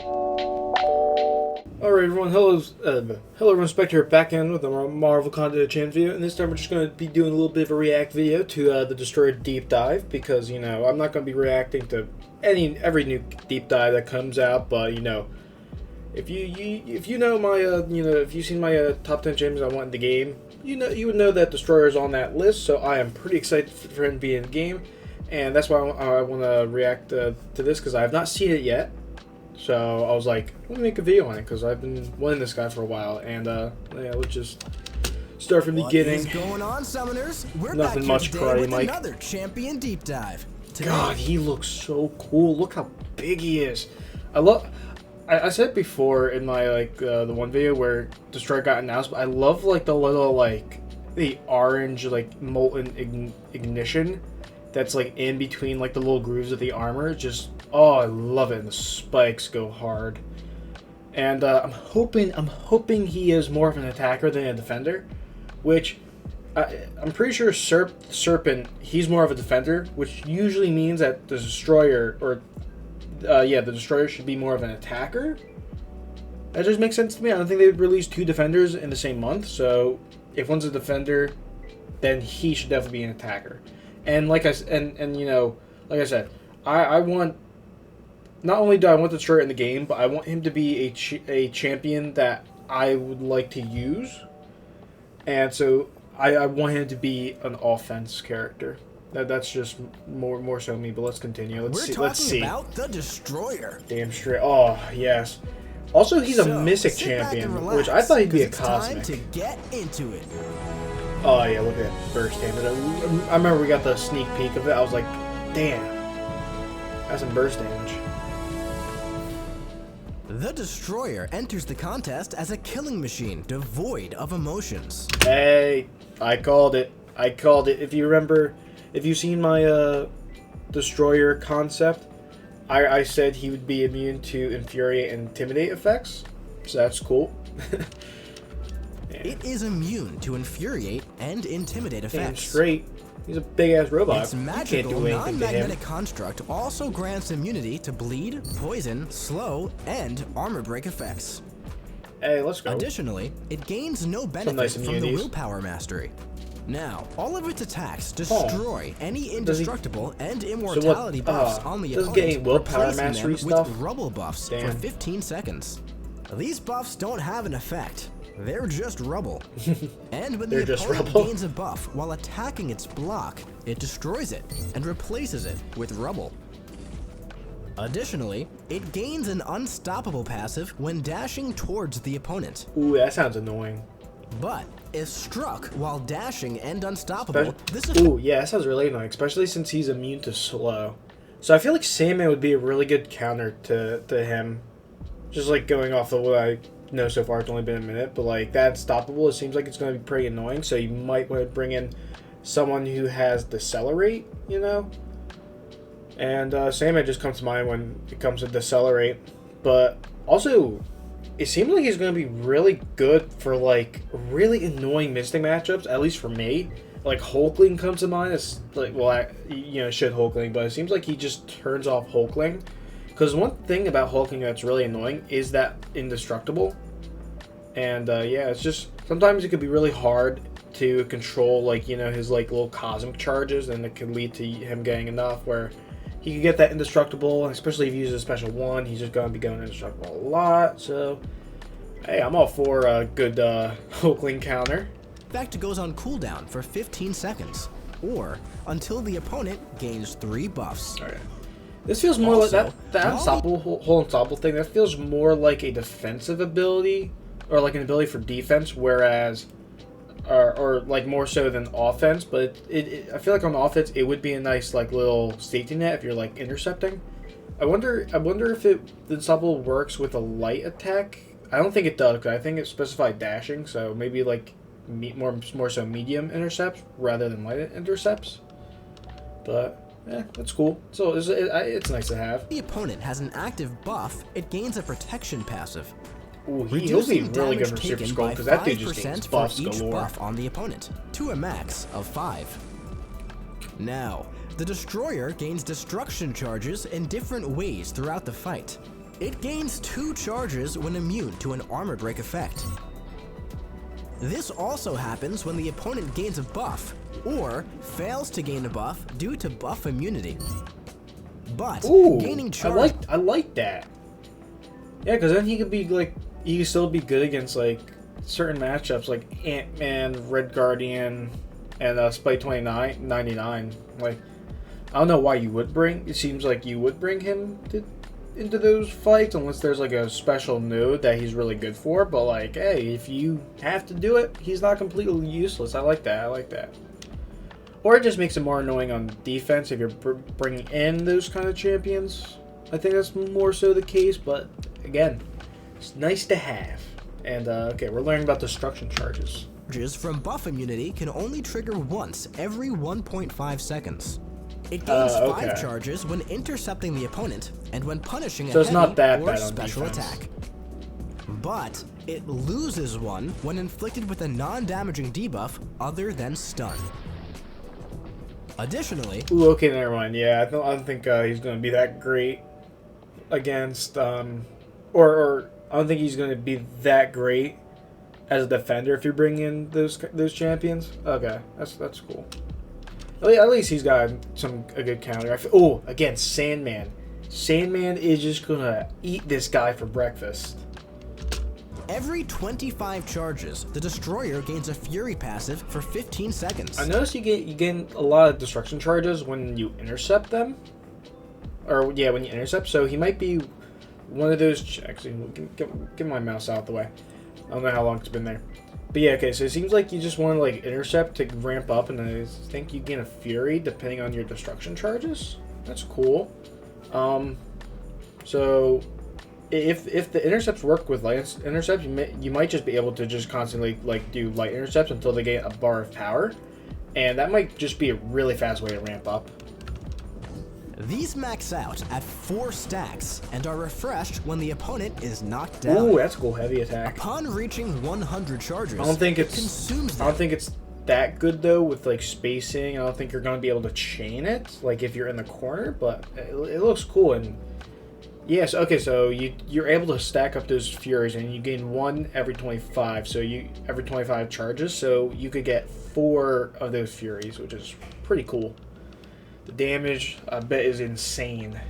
Alright everyone, hello everyone, Spectre back in with a Marvel Content Channel video, and this time we're just going to be doing a little bit of a react video to the Destroyer Deep Dive, because, you know, I'm not going to be reacting to every new Deep Dive that comes out, but, you know, if you know my, if you've seen my top 10 champions I want in the game, you would know that Destroyer is on that list, so I am pretty excited for him to be in the game, and that's why I want to react to this, because I have not seen it yet. So I was like, let me make a video on it because I've been wanting this guy for a while, and yeah, let's just start from the beginning. What is going on, summoners? We're Nothing back much, here today with Mike. another champion deep dive. Today, God, he looks so cool. Look how big he is. I said before in my the one video where Destroyer got announced, but I love like the little the orange molten ignition that's like in between like the little grooves of the armor. Just I love it. And the spikes go hard. And I'm hoping he is more of an attacker than a defender, which I'm pretty sure Serpent, he's more of a defender, which usually means that the Destroyer, or the Destroyer should be more of an attacker. That just makes sense to me. I don't think they would release two defenders in the same month, so if one's a defender, then he should definitely be an attacker. And like I said, I want, not only do I want the Destroyer in the game, but I want him to be a champion that I would like to use. And so I want him to be an offense character. That's just more so me, but let's continue. Let's see. We're talking about the Destroyer. Damn straight. Oh, yes. Also, he's a Mythic champion, which I thought he'd be a Cosmic. It's time to get into it. Oh, yeah, look at that burst damage. I remember we got the sneak peek of it. I was like, damn. That's some burst damage. The Destroyer enters the contest as a killing machine devoid of emotions. Hey, I called it. If you remember, if you've seen my Destroyer concept, I said he would be immune to Infuriate and Intimidate effects. So that's cool. It is immune to Infuriate and Intimidate effects. Damn straight. He's a big-ass robot. Its magical, non-magnetic construct also grants immunity to bleed, poison, slow, and armor break effects. Hey, let's go. Additionally, it gains no benefit from the willpower mastery. Now, all of its attacks destroy any indestructible and immortality buffs on the opponent, willpower replacing mastery them stuff? with rubble buffs for 15 seconds. These buffs don't have an effect. They're just rubble. And when the opponent gains a buff while attacking its block, it destroys it and replaces it with rubble. Additionally, it gains an unstoppable passive when dashing towards the opponent. Ooh, that sounds annoying. But if struck while dashing and unstoppable, ooh, yeah, that sounds really annoying, especially since he's immune to slow. So I feel like Sandman would be a really good counter to him. Just like going off of what I know so far, it's only been a minute, but like that unstoppable, it seems like it's going to be pretty annoying, so you might want to bring in someone who has Decelerate, you know? And Sandman just comes to mind when it comes to Decelerate, but also it seems like he's going to be really good for like really annoying Mystic matchups, at least for me. Like Hulkling comes to mind. It's like, well, should Hulkling, but it seems like he just turns off Hulkling. Because one thing about Hulkling that's really annoying is that indestructible. And yeah, it's just sometimes it could be really hard to control his little cosmic charges, and it could lead to him getting enough where he could get that indestructible, and especially if he uses a special one, he's just going to be going indestructible a lot. So hey, I'm all for a good Hulkling counter. Effect goes on cooldown for 15 seconds, or until the opponent gains 3 buffs. All right. This feels more like that whole unstoppable thing. That feels more like a defensive ability, or like an ability for defense, whereas, or like more so than offense. But I feel like on offense it would be a nice little safety net if you're like intercepting. I wonder if the unstoppable works with a light attack. I don't think it does, because I think it specified dashing. So maybe like more so medium intercepts rather than light intercepts. But yeah, that's cool. So it's nice to have. The opponent has an active buff, it gains a protection passive. Ooh, he'll be really good for Super Skull, because that dude just gains buffs each galore. Buff on the opponent, to a max of 5. Now, the Destroyer gains destruction charges in different ways throughout the fight. It gains 2 charges when immune to an armor break effect. This also happens when the opponent gains a buff or fails to gain a buff due to buff immunity. But gaining charge... I like that. Yeah, because then he could be like, he could still be good against like certain matchups like Ant-Man, Red Guardian, and Spike 99. Like, I don't know why you would bring. It seems like you would bring him into those fights unless there's like a special node that he's really good for. But like, hey, if you have to do it, he's not completely useless. I like that. Or it just makes it more annoying on defense if you're bringing in those kind of champions. I think that's more so the case. But again, it's nice to have. And okay, we're learning about destruction charges. Charges from buff immunity can only trigger once every 1.5 seconds. It gains 5 charges when intercepting the opponent and when punishing a heavy or special attack. But it loses 1 when inflicted with a non-damaging debuff other than stun. Additionally... Ooh, okay, never mind. Yeah, I don't think he's going to be that great against... Or I don't think he's going to be that great as a defender if you bring in those champions. Okay, that's cool. At least he's got a good counter. Oh, again, Sandman. Sandman is just gonna eat this guy for breakfast. Every 25 charges, the Destroyer gains a Fury passive for 15 seconds. I noticed you gain a lot of destruction charges when you intercept them. Or, yeah, when you intercept. So he might be one of those... Actually, get my mouse out of the way. I don't know how long it's been there. But yeah, okay, so it seems like you just want to like intercept to ramp up, and I think you gain a Fury depending on your destruction charges. That's cool. So if the intercepts work with light intercepts, you might just be able to just constantly like do light intercepts until they get a bar of power, and that might just be a really fast way to ramp up. These max out at 4 stacks and are refreshed when the opponent is knocked down. Ooh, that's cool. Heavy attack. Upon reaching 100 charges, I don't think it consumes them. I don't think it's that good though with like spacing. I don't think you're going to be able to chain it like if you're in the corner, but it looks cool. And yes, okay, so you're able to stack up those Furies and you gain 1 every 25. So every 25 charges, so you could get 4 of those Furies, which is pretty cool. The damage, I bet, is insane.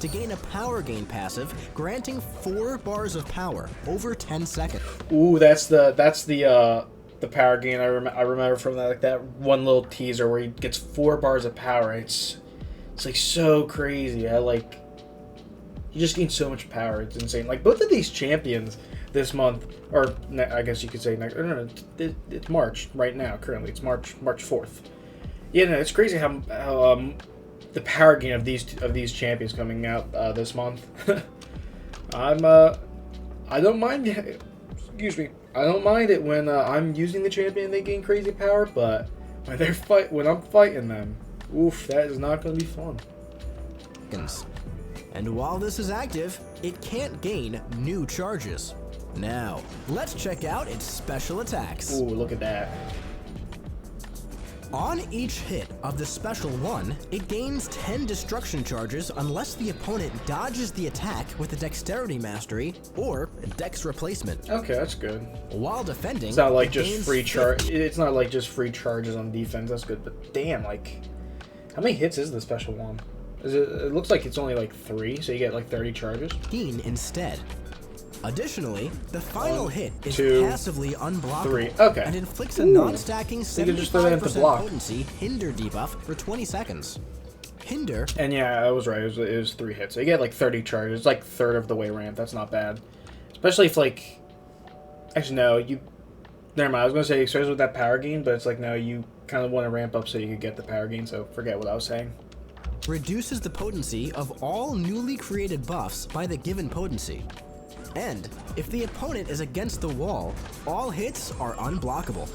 To gain a power gain passive, granting 4 bars of power over 10 seconds. Ooh, that's the power gain I remember from that, like that one little teaser where he gets 4 bars of power. It's like so crazy. You just gain so much power. It's insane. Like both of these champions this month, or I guess you could say next. No, it's March right now. Currently, it's March 4th. Yeah, no, it's crazy how the power gain of these champions coming out this month. I don't mind. Excuse me. I don't mind it when I'm using the champion and they gain crazy power, but when I'm fighting them, oof, that is not going to be fun. And while this is active, it can't gain new charges. Now, let's check out its special attacks. Ooh, look at that. On each hit of the special one, it gains 10 destruction charges unless the opponent dodges the attack with a dexterity mastery or dex replacement. Okay, that's good. While defending, it's not like just free charge. It's not like just free charges on defense. That's good. But damn, like, how many hits is the special one? It looks like it's only like 3, so you get like 30 charges. Instead. Additionally, the final hit is passively unblockable 3. Okay. And inflicts a non-stacking 75% potency hinder debuff for 20 seconds. Hinder. And yeah, I was right. It was 3 hits. So you get like 30 charges. It's like third of the way ramp. That's not bad. Especially if like... Actually, no. Never mind. I was going to say, especially with that power gain, but it's like, no, you kind of want to ramp up so you could get the power gain, so forget what I was saying. Reduces the potency of all newly created buffs by the given potency. And if the opponent is against the wall, all hits are unblockable.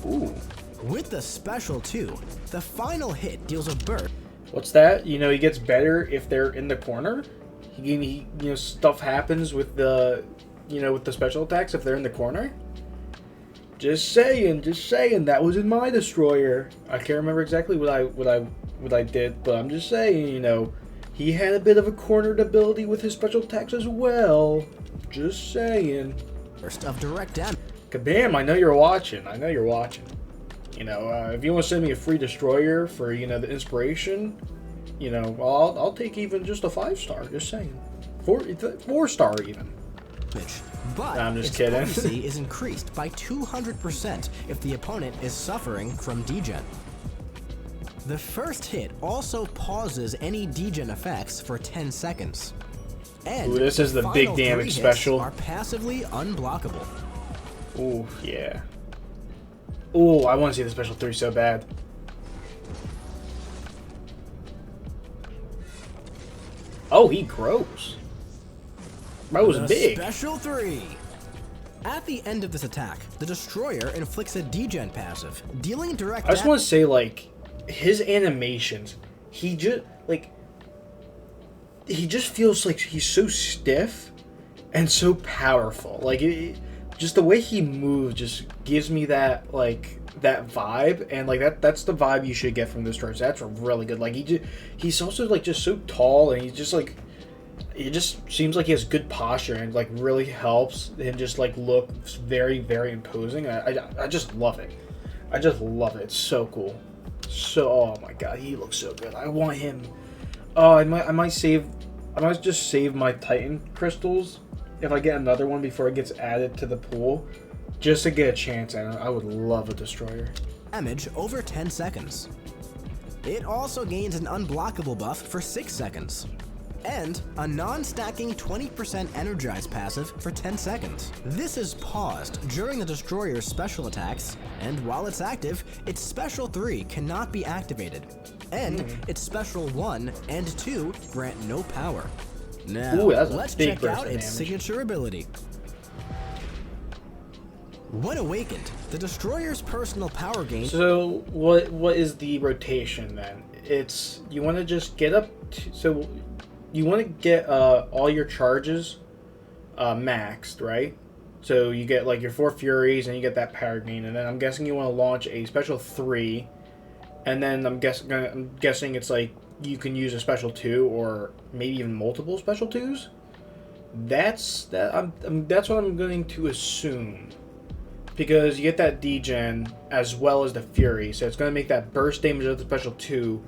Ooh. With the special too, the final hit deals a burst. What's that? You know, he gets better if they're in the corner. Stuff happens with the, with the special attacks if they're in the corner. Just saying. That was in my Destroyer. I can't remember exactly what I did, but I'm just saying, he had a bit of a cornered ability with his special attacks as well. Just saying. Burst of direct damage. Kabam, I know you're watching. I know you're watching. You know, if you want to send me a free destroyer for, you know, the inspiration, you know, well, I'll take even just a 5-star. Just saying. 4-star even. But I'm just its kidding. potency is increased by 200% if the opponent is suffering from degen. The first hit also pauses any degen effects for 10 seconds. And ooh, this is the big damage special. Are passively unblockable. Ooh, yeah. Ooh, I want to see the special 3 so bad. Oh, he grows. That was big. Special 3. At the end of this attack, the destroyer inflicts a degen passive, dealing direct. I just want to say, like, his animations, he just feels like he's so stiff and so powerful. Like, just the way he moves just gives me that, like, that vibe, and like that's the vibe you should get from this Destroyer. That's really good. Like, he's also like just so tall, and he's just like, it just seems like he has good posture, and like really helps him just like look very, very imposing. I just love it. I just love it. It's so cool. So, oh my god, he looks so good. I want him. Oh, I might just save my Titan crystals if I get another one before it gets added to the pool, just to get a chance at it. I would love a destroyer. Damage over 10 seconds. It also gains an unblockable buff for 6 seconds. And a non-stacking 20% energize passive for 10 seconds. This is paused during the destroyer's special attacks, and while it's active, its special 3 cannot be activated. And its special 1 and 2 grant no power. Now, ooh, let's check out its signature ability. When awakened, the destroyer's personal power gain. So what is the rotation then? It's, you want to just get up to, so you want to get all your charges maxed, right? So you get like your 4 Furies and you get that power gain, and then I'm guessing you want to launch a special 3, and then I'm guessing it's like you can use a special 2 or maybe even multiple special 2s. That's what I'm going to assume, because you get that degen as well as the Fury, so it's going to make that burst damage of the special 2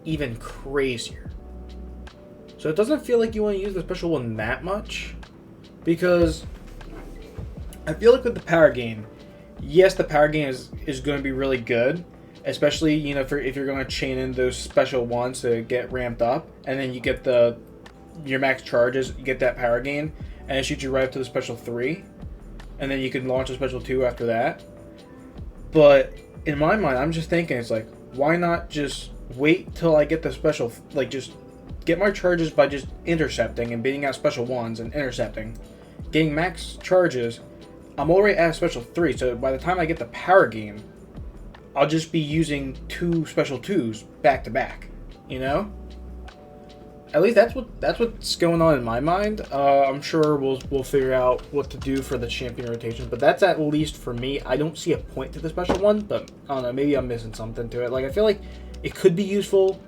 even crazier. So it doesn't feel like you want to use the special 1 that much, because I feel like with the power gain, yes, the power gain is going to be really good, especially, you know, if you're going to chain in those special 1s to get ramped up, and then you get your max charges, you get that power gain, and it shoots you right up to the special 3, and then you can launch a special 2 after that. But in my mind, I'm just thinking, it's like, why not just wait till I get the special, like, just get my charges by just intercepting and beating out special 1s and intercepting, getting max charges. I'm already at a special 3, so by the time I get the power gain, I'll just be using 2 special 2s back to back, you know? At least that's what's going on in my mind. I'm sure we'll figure out what to do for the champion rotation, but that's at least for me. I don't see a point to the special 1, but I don't know, maybe I'm missing something to it. Like, I feel like it could be useful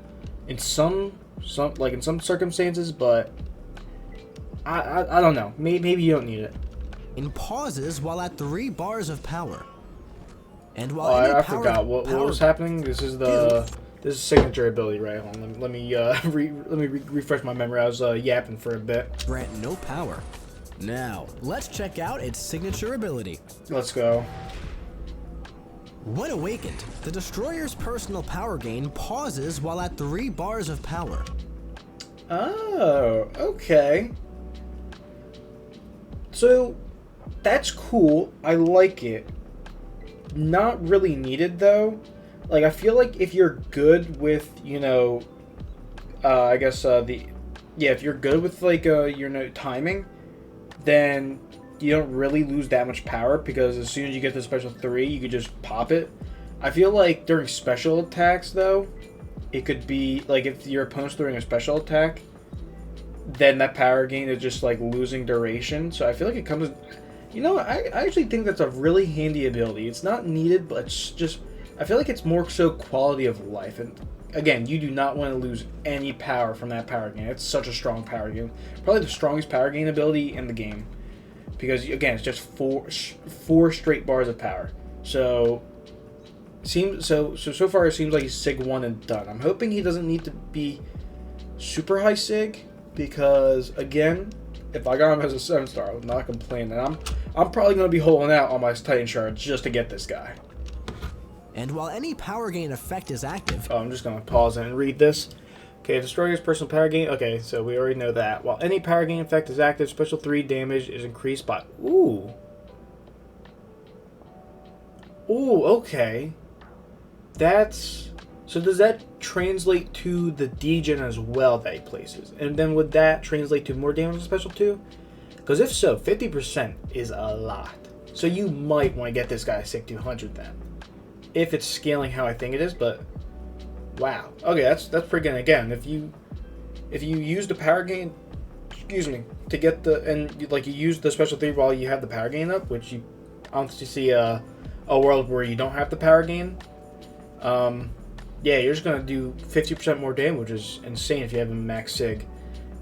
in some circumstances, but I don't know. Maybe you don't need it. In pauses while at 3 bars of power. And while I forgot what was happening. This is signature ability, right? Hold on, let me refresh my memory. I was yapping for a bit. Grant no power. Now let's check out its signature ability. Let's go. When awakened, the destroyer's personal power gain pauses while at 3 bars of power. Oh, okay. So that's cool. I like it. Not really needed though. Like, I feel like if you're good with, you know, I guess if you're good with like your timing, then you don't really lose that much power, because as soon as you get the special 3, you could just pop it. I feel like during special attacks though, it could be like if your opponent's throwing a special attack, then that power gain is just like losing duration. So I feel like it comes, you know, I actually think that's a really handy ability. It's not needed, but it's just, I feel like it's more so quality of life. And again, you do not want to lose any power from that power gain. It's such a strong power gain. Probably the strongest power gain ability in the game. Because, again, it's just four straight bars of power. So far it seems like he's Sig 1 and done. I'm hoping he doesn't need to be super high Sig. Because, again, if I got him as a 7-star, I would not complain. And I'm probably going to be holding out on my Titan Shards just to get this guy. And while any power gain effect is active... Oh, I'm just going to pause and read this. Okay, Destroyer's personal power gain. Okay, so we already know that. While any power gain effect is active, special 3 damage is increased by... Ooh. Ooh, okay. That's... So does that translate to the degen as well that he places? And then would that translate to more damage in special 2? Because if so, 50% is a lot. So you might want to get this guy Sig 200 then. If it's scaling how I think it is, but... Wow. Okay, that's pretty good. Again, if you use the power gain, to get the you use the special 3 while you have the power gain up, which you honestly see a world where you don't have the power gain. Yeah, you're just gonna do 50% more damage, which is insane if you have a max sig.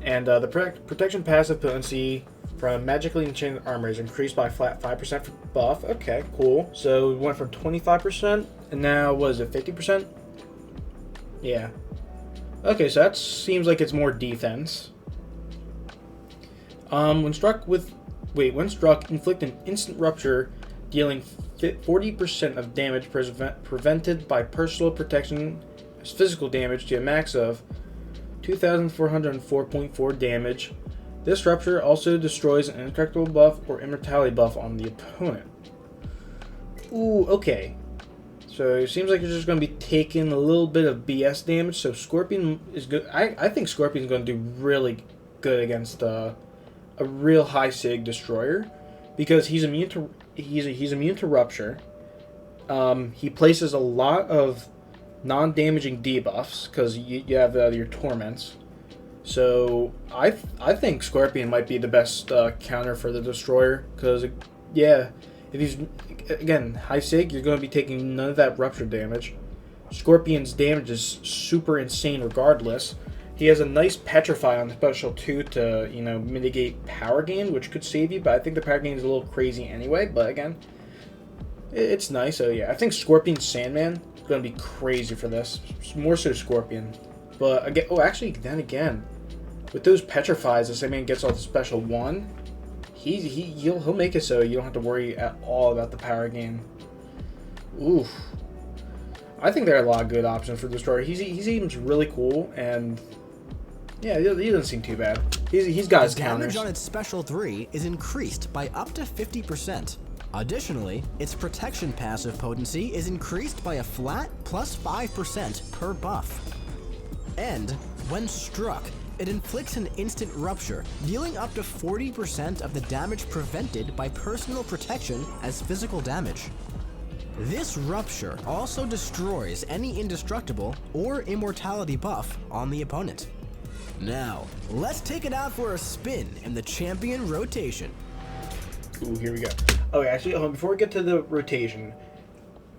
And the protection passive potency from magically enchanted armor is increased by flat 5% for buff. Okay, cool. So it went from 25% and now was it 50%? Yeah. Okay, so that seems like it's more defense. When struck, inflict an instant rupture, dealing 40% of damage prevented by personal protection as physical damage to a max of 2,404.4 damage. This rupture also destroys an indestructible buff or immortality buff on the opponent. Ooh, okay. So it seems like you're just going to be taking a little bit of BS damage. So Scorpion is good. I think Scorpion's going to do really good against a real high sig destroyer because he's immune to rupture. He places a lot of non-damaging debuffs because you have your torments. So I think Scorpion might be the best counter for the destroyer because yeah, if he's again high sig, you're going to be taking none of that rupture damage. Scorpion's damage is super insane regardless. He has a nice petrify on special 2 to mitigate power gain, which could save you, but I think the power gain is a little crazy anyway. But again, it's nice. So yeah, I think Scorpion Sandman is going to be crazy for this. More so Scorpion. But again, then again, with those petrifies, the Sandman gets all the special 1. He'll make it so you don't have to worry at all about the power gain. Oof. I think there are a lot of good options for Destroyer. He seems really cool, and yeah, he doesn't seem too bad. He's got his counters. Damage on its special 3 is increased by up to 50%. Additionally, its protection passive potency is increased by a flat plus 5% per buff. And when struck, it inflicts an instant rupture, dealing up to 40% of the damage prevented by personal protection as physical damage. This rupture also destroys any indestructible or immortality buff on the opponent. Now, let's take it out for a spin in the champion rotation. Ooh, here we go. Okay, actually, before we get to the rotation,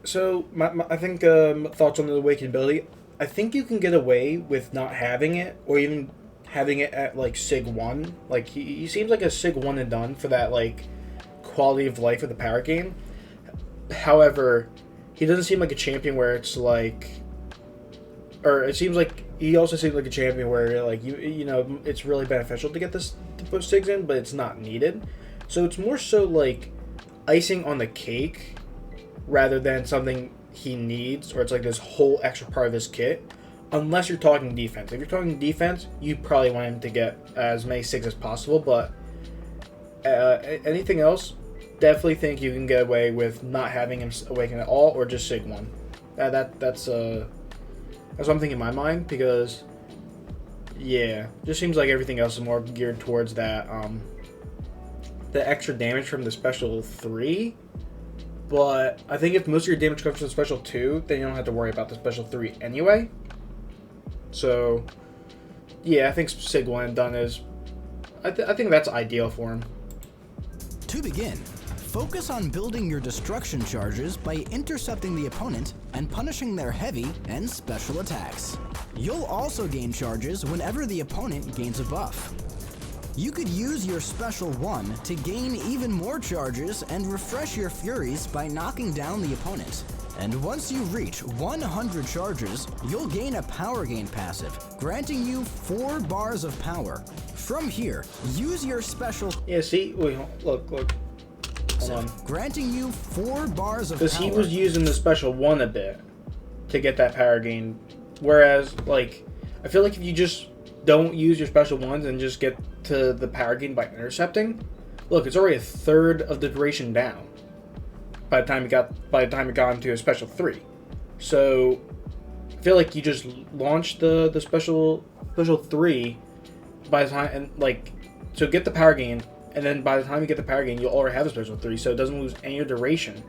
so I think thoughts on the awakened ability. I think you can get away with not having it, or even having it at like Sig 1. Like he seems like a Sig 1 and done for that like quality of life of the power gain. However, he doesn't seem like a champion where it's like, or it seems like he also seems like a champion where like you know it's really beneficial to get this to put Sigs in, but it's not needed. So it's more so like icing on the cake rather than something he needs, or it's like this whole extra part of his kit. Unless you're talking defense. If you're talking defense, you probably want him to get as many Sigs as possible, but anything else, definitely think you can get away with not having him awaken at all, or just Sig 1. That's what I'm thinking in my mind, because yeah, just seems like everything else is more geared towards that the extra damage from the special 3. But I think if most of your damage comes from the special 2, then you don't have to worry about the special 3 anyway. So yeah, I think Sig 1 and done is I think that's ideal for him. To begin, Focus on building your destruction charges by intercepting the opponent and punishing their heavy and special attacks. You'll also gain charges whenever the opponent gains a buff. You could use your special 1 to gain even more charges and refresh your furies by knocking down the opponent. And once you reach 100 charges, you'll gain a power gain passive, granting you 4 bars of power. From here, use your special... Yeah, see? Wait, look. Hold on. Granting you 4 bars of power. Because he was using the special 1 a bit to get that power gain. Whereas, like, I feel like if you just don't use your special 1s and just get to the power gain by intercepting, look, it's already a third of the duration down by the time it got into a special 3. So I feel like you just launch the special 3 by the time, and like, so get the power gain, and then by the time you get the power gain, you'll already have a special 3, so it doesn't lose any of the duration.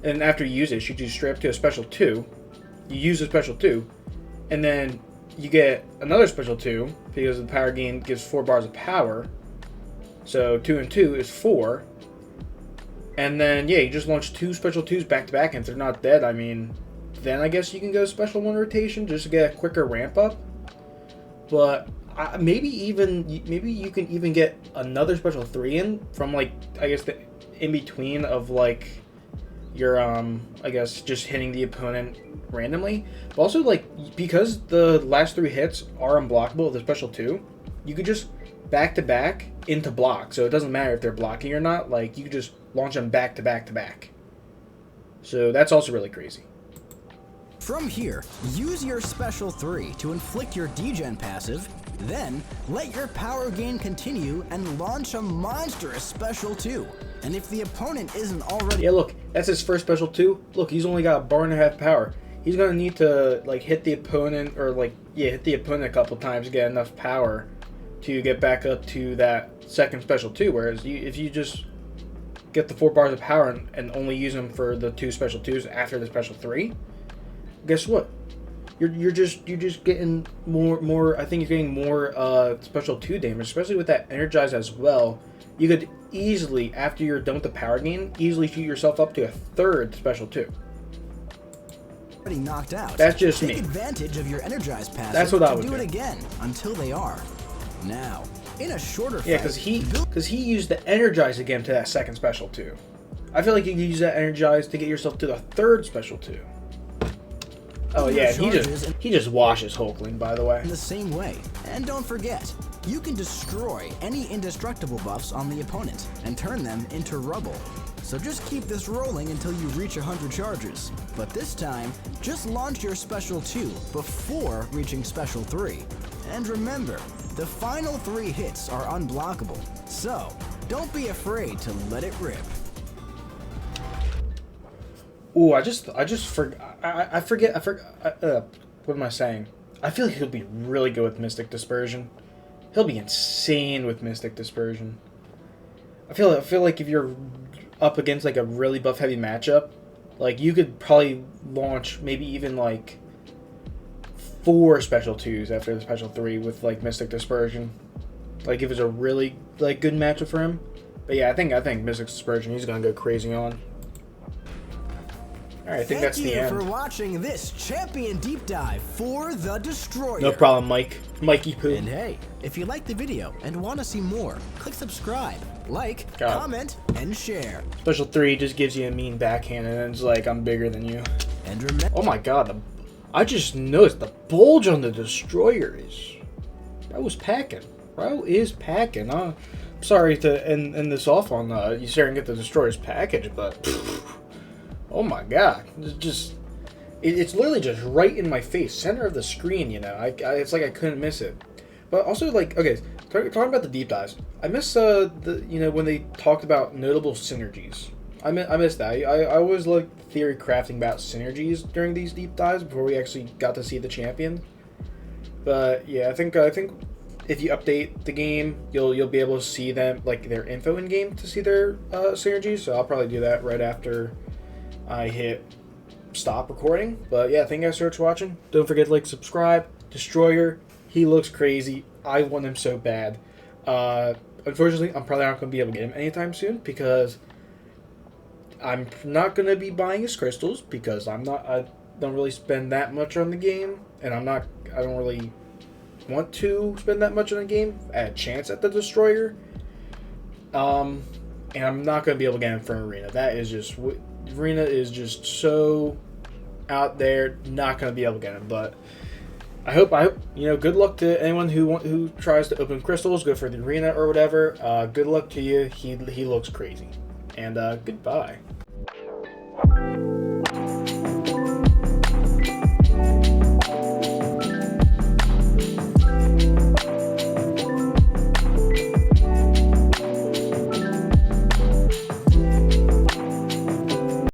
And then after you use it, shoot you straight up to a special 2. You use a special 2, and then you get another special 2 because the power gain gives 4 bars of power. So 2 and 2 is 4. And then, yeah, you just launch 2 special 2s back to back, and if they're not dead, I mean, then I guess you can go special 1 rotation just to get a quicker ramp up. But maybe you can even get another special 3 in from, like, I guess the in between of, like, your I guess just hitting the opponent randomly. But also, like, because the last 3 hits are unblockable with the special 2, you could just back to back into block, so it doesn't matter if they're blocking or not. Like, you could just launch them back to back to back. So that's also really crazy. From here, use your special 3 to inflict your degen passive, then let your power gain continue and launch a monstrous special 2. And if the opponent isn't already... Yeah, look, that's his first special 2. Look, he's only got a bar and a half power. He's gonna need to, like, hit the opponent, or, like, yeah, hit the opponent a couple times to get enough power to get back up to that second special 2. Whereas if you just get the 4 bars of power and only use them for the 2 special 2s after the special 3, guess what? You're just getting more. I think you're getting more special 2 damage, especially with that energize as well. You could easily, after you're done with the power gain, easily shoot yourself up to a 3rd special 2. Already knocked out. That's just Take me. advantage of your energize passive. That's what I would do. do. It again until they are. Now, in a shorter Yeah, fight, because he used the energize again to that second special 2. I feel like you could use that energize to get yourself to the 3rd special 2. Oh yeah, he just washes Hulkling, by the way. In the same way. And don't forget, you can destroy any indestructible buffs on the opponent and turn them into rubble. So just keep this rolling until you reach 100 charges. But this time, just launch your special 2 before reaching special 3. And remember, the final 3 hits are unblockable. So, don't be afraid to let it rip. Ooh, I forget. What am I saying? I feel like he'll be really good with Mystic Dispersion. He'll be insane with Mystic Dispersion. I feel like if you're up against like a really buff heavy matchup, like you could probably launch maybe even like 4 special 2s after the special 3 with like Mystic Dispersion. Like if it's a really like good matchup for him. But yeah, I think Mystic Dispersion he's gonna go crazy on. Alright, I think that's the end. Thank you for watching this champion deep dive for the Destroyer. No problem, Mike. Mikey Poo. And hey, if you liked the video and want to see more, click subscribe, like, comment, and share. Special 3 just gives you a mean backhand and it's like, I'm bigger than you. And remember... Oh my god, I just noticed the bulge on the Destroyer is... Bro is packing. Bro is packing. I'm sorry to end this off on you staring at the Destroyer's package, but... Oh my god, it's literally just right in my face, center of the screen, you know. It's like I couldn't miss it. But also, like, okay, talking about the deep dives, I miss when they talked about notable synergies. I missed that. I always liked theory crafting about synergies during these deep dives before we actually got to see the champion. But yeah, I think if you update the game, you'll be able to see them, like, their info in game to see their synergies. So I'll probably do that right after I hit stop recording. But yeah, thank you guys so much for watching. Don't forget to like, subscribe. Destroyer, he looks crazy. I want him so bad. Unfortunately, I'm probably not going to be able to get him anytime soon because I'm not gonna be buying his crystals because I don't really spend that much on the game, and I don't really want to spend that much on the game at a chance at the Destroyer. And I'm not gonna be able to get him from Arena. That is just Arena is just so out there. Not gonna be able to get him, but I hope good luck to anyone who tries to open crystals, go for the Arena or whatever. Good luck to you. He looks crazy, and goodbye.